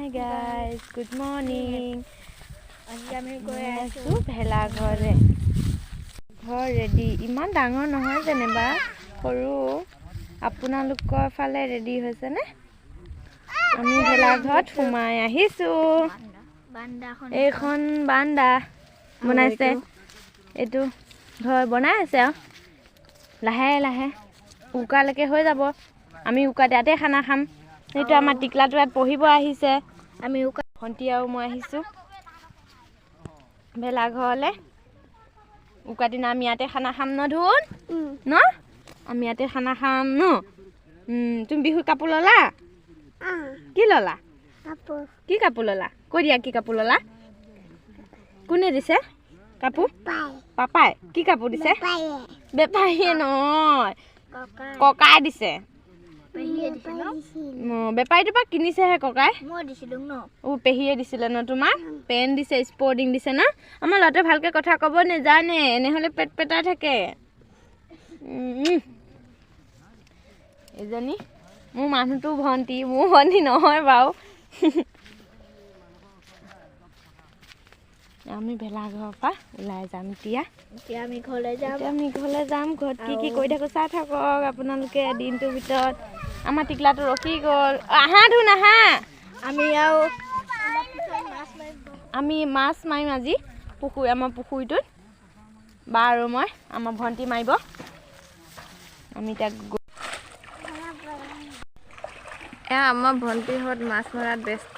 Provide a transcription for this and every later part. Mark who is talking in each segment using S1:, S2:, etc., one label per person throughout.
S1: Hi guys, good morning. আমি গৈ আছো ভেলা ঘৰে ঘৰ ৰেডি ইমান ডাঙৰ নহয় যেনিবা সৰু আপোনালোকৰ ফালে ৰেডি হৈছে নে আমি ভেলা ঘৰত সোমাই আহিছো এইখন বান্দা বনাইছে এটো ঘৰ বনাই আছে লাহে লাহে উকালৈকে হৈ যাব আমি উকা দাতে খানা খাম এইটো আমাৰ টিকলাটো ইয়াত পঢ়িব আহিছে আমি উকা ভন্টি আৰু মই আহিছো ভেলা ঘৰলে উকা দিনা আমি ইয়াতে খানা খাম ন ধুন ন আমি ইয়াতে খানা খাম ন তুমি বিহু কাপোৰ ললা কি ললা কাপোৰ কি কাপোৰ ললা কৈ দিয়া কি কাপোৰ ললা কোনে দিছে কাপোৰ পাপাই কি কাপোৰ দিছে বেপাৰীয়ে নহয় ককাই দিছে বেপাৰীটো পা কিনিছে হে ককাই মই দিছিলো ন ও পেহিয়ে দিছিলে ন তোমাৰ পেন দিছে স্পৰ্টিং দিছে না আমাৰ লতে ভালকে কথা কব নেজানে এনে হলে পেট পেটা থাকে এজনী মোৰ মানুহটো ভন্টি মোৰ ভন্টি নহয় বাও আমি ভেলা ঘৰৰ পৰা ওলাই যাম এতিয়া আমি ঘৰলৈ যাম ঘৰত কি কৰি থাকো চাই থাকক আপোনালোকে দিনটোৰ ভিতৰত আমাৰ টিকলাটো ৰখি গ'ল আহা ধুন আহা আমি মাছ মাৰিম আজি পুখুৰী আমাৰ পুখুৰীটোত বা আৰু মই আমাৰ ভন্টি মাৰিব আমি এতিয়া আমাৰ ভন্টিহঁত মাছ মৰাত ব্যস্ত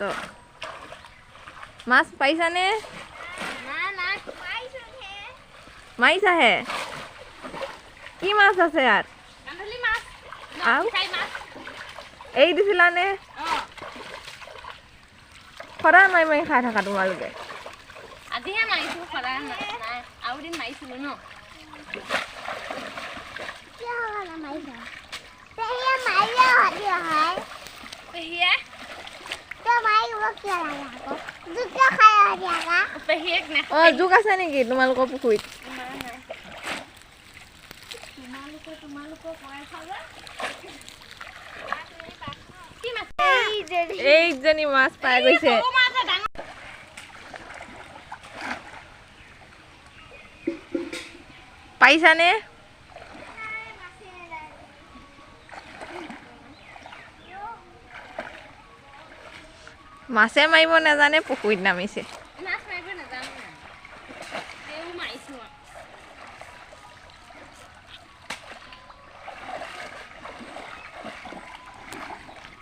S1: মাছ পাইছানে মাৰিছাহে কি মাছ আছে ইয়াত এই দিছিলানে সদায় মাৰি মাৰি খাই থাকা তোমালোকে আজিহে মাৰিছো সদায় নাই আৰু দিন মাৰিছিলো ন জোক আছে নেকি তোমালোকৰ পুখুৰীত এইজনী মাছ পাই গৈছে পাইছানে মাছে মাৰিব নাজানে পুখুৰীত নামিছে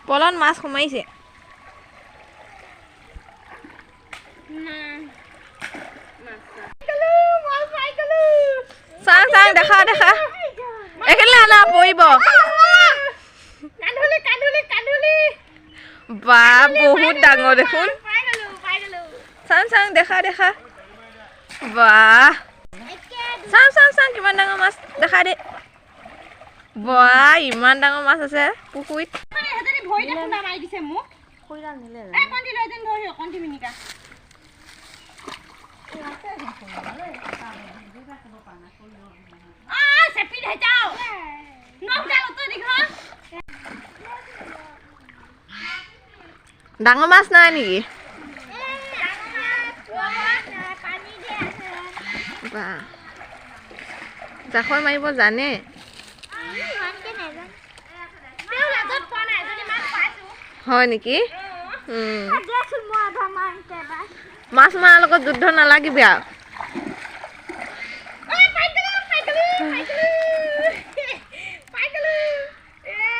S1: পলত মাছ সোমাইছে চাং চাং দেখা দেখা একেলে আনা পৰিব বা বহুত ডাঙৰ দেখোন চাং চাং দেখা দেখা বা চাং চাং চাং কিমান ডাঙৰ মাছ দেখা দে বা ইমান ডাঙৰ মাছ আছে পুখুৰীত ডাঙৰ মাছ নাই নেকি জাকৈ মাৰিব জানে হয় নেকি মাছ মৰাৰ লগত যুদ্ধ নালাগিবি আৰু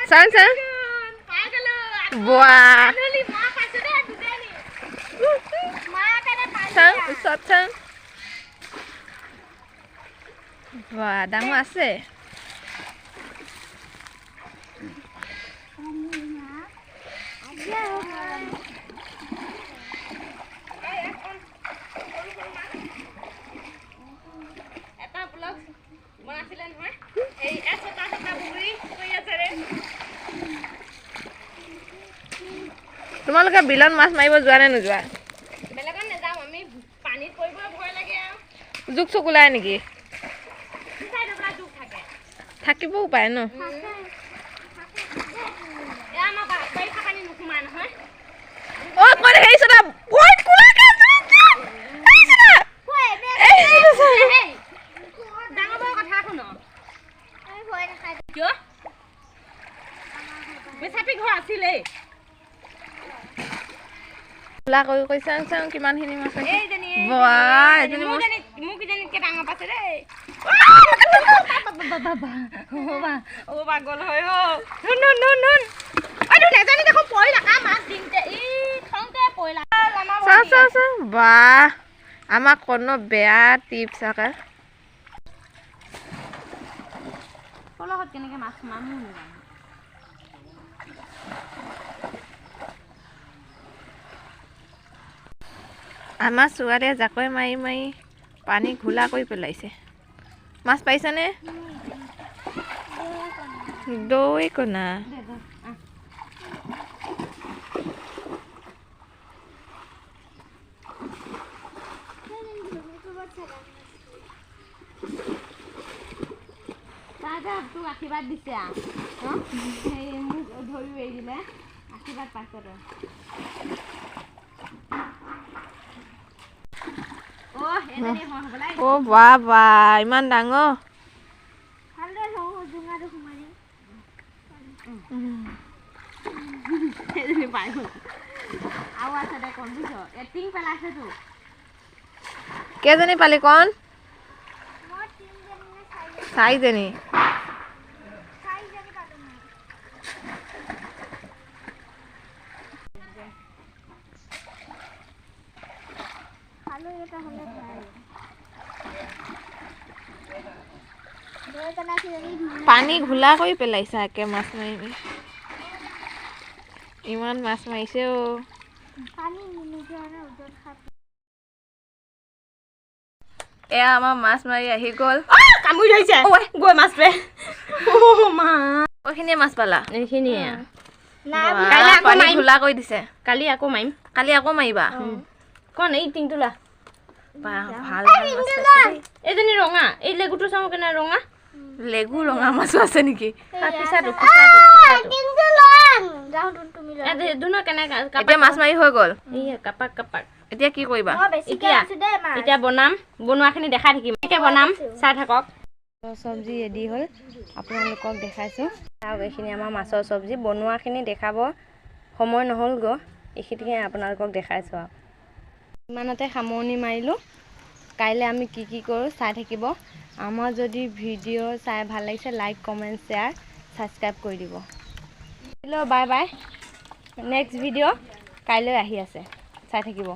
S1: চাং চাং বোৱা চাং ওচৰত চাং বা ডাঙৰ আছে তোমালোকে বিলত মাছ মাৰিব যোৱা নে নোযোৱা বেলেগত নেযাওঁ আমি পানীত পৰিব ভয় লাগে জোক চোক ওলাই নেকি থাকিবও পাৰে ন ও কোনে
S2: খোলা কৰি চাং চাং কিমানখিনি মাছ আছে
S1: মোক কিজানিকে ডাঙৰ পাইছে দেই গ'ল হয় নেজানি দেখোন পৰিলা মাছ দিনতে পৰিলা
S2: বাহ আমাক কোনো বেয়া টিপছ আকা
S1: পলহত কেনেকে মাছ মামু
S2: আমাৰ ছোৱালীয়ে জাকৈ মাৰি মাৰি পানী ঘোলা কৰি পেলাইছে মাছ পাইছানে দৈ কণা
S1: তোক আশীৰ্বাদ দিছে মোক ধৰি এৰি দিলে আশীৰ্বাদ পাইছে
S2: অ বাহ বাহ ইমান ডাঙৰ কেইজনী পালি কণ চাৰিজনী পানী ঘোলা কৰি পেলাইছে একে মাছ মাৰি মাৰি ইমান মাছ মাৰিছে এয়া আমাৰ মাছ মাৰি আহি গ'ল
S1: কামুৰি ধৰিছে গৈ মাছটোৱে
S2: এইখিনিয়ে মাছ পালা
S1: এইখিনিয়ে
S2: পানী ঘোলা কৰি দিছে
S1: কালি আকৌ মাৰিম
S2: কালি আকৌ মাৰিবা
S1: কণ এই টিংটো লা
S2: ভাল
S1: এইজনী ৰঙা এই লেগুটো চাওঁ কেনে ৰঙা
S2: লেগু ৰঙা মাছো আছে নেকি এতিয়া মাছ মাৰি হৈ গ'ল এতিয়া কি কৰিবা
S1: এতিয়া বনোৱাখিনি দেখাই থাকিম এতিয়া বনাম চাই থাকক চব্জি ৰেডি হ'ল আপোনালোকক দেখাইছোঁ আৰু এইখিনি আমাৰ মাছৰ চব্জি বনোৱাখিনি দেখাব সময় নহ'ল গৈ এইখিনিকে আপোনালোকক দেখাইছোঁ আৰু ইমানতে সামৰণি মাৰিলোঁ কাইলৈ আমি কি কি কৰোঁ চাই থাকিব আমাৰ যদি ভিডিঅ' চাই ভাল লাগিছে লাইক কমেণ্ট শ্বেয়াৰ ছাবস্ক্ৰাইব কৰি দিব বাই বাই নেক্সট ভিডিঅ' কাইলৈ আহি আছে চাই থাকিব